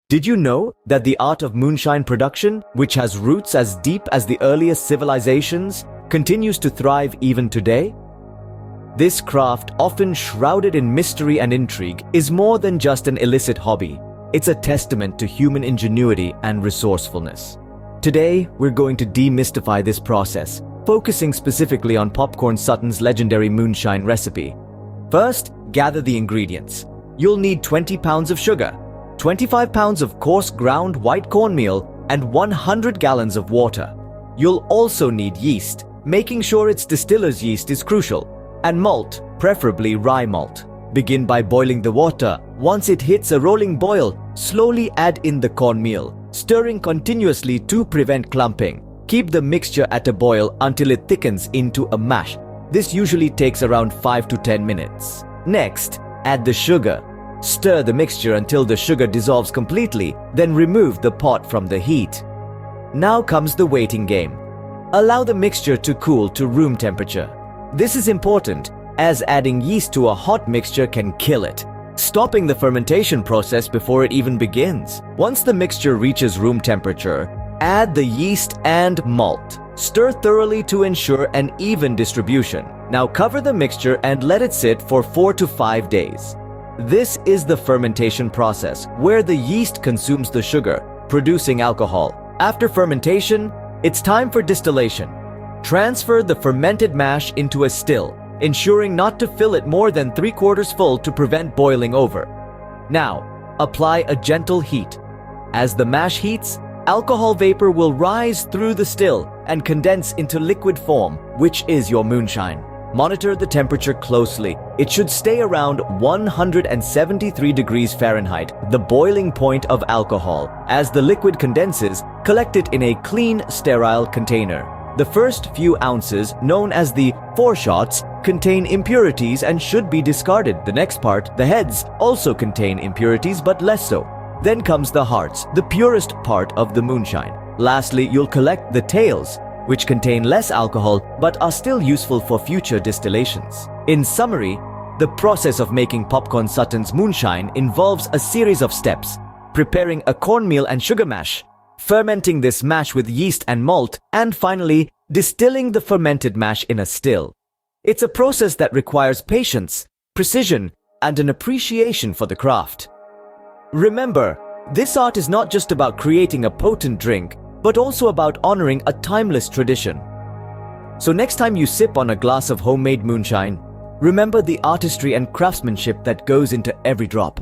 Did you know that the art of moonshine production, which has roots as deep as the earliest civilizations, continues to thrive even today? This craft, often shrouded in mystery and intrigue, is more than just an illicit hobby. It's a testament to human ingenuity and resourcefulness. Today, we're going to demystify this process, focusing specifically on Popcorn Sutton's legendary moonshine recipe. First, gather the ingredients. You'll need 20 pounds of sugar, 25 pounds of coarse ground white cornmeal, and 100 gallons of water. You'll also need yeast, making sure it's distiller's yeast is crucial, and malt, preferably rye malt. Begin by boiling the water. Once it hits a rolling boil, slowly add in the cornmeal, stirring continuously to prevent clumping. Keep the mixture at a boil until it thickens into a mash. This usually takes around 5 to 10 minutes. Next, add the sugar. Stir the mixture until the sugar dissolves completely, then remove the pot from the heat. Now comes the waiting game. Allow the mixture to cool to room temperature. This is important, as adding yeast to a hot mixture can kill it, stopping the fermentation process before it even begins. Once the mixture reaches room temperature, add the yeast and malt. Stir thoroughly to ensure an even distribution. Now cover the mixture and let it sit for 4 to 5 days. This is the fermentation process, where the yeast consumes the sugar, producing alcohol. After fermentation, it's time for distillation. Transfer the fermented mash into a still, ensuring not to fill it more than 3/4 full to prevent boiling over. Now, apply a gentle heat. As the mash heats, alcohol vapor will rise through the still and condense into liquid form, which is your moonshine. Monitor the temperature closely. It should stay around 173 degrees Fahrenheit, the boiling point of alcohol. As the liquid condenses, collect it in a clean, sterile container. The first few ounces, known as the foreshots, contain impurities and should be discarded. The next part, the heads, also contain impurities but less so. Then comes the hearts, the purest part of the moonshine. Lastly, you'll collect the tails, which contain less alcohol but are still useful for future distillations. In summary, the process of making Popcorn Sutton's moonshine involves a series of steps: preparing a cornmeal and sugar mash, fermenting this mash with yeast and malt, and finally, distilling the fermented mash in a still. It's a process that requires patience, precision, and an appreciation for the craft. Remember, this art is not just about creating a potent drink, but also about honoring a timeless tradition. So next time you sip on a glass of homemade moonshine, remember the artistry and craftsmanship that goes into every drop.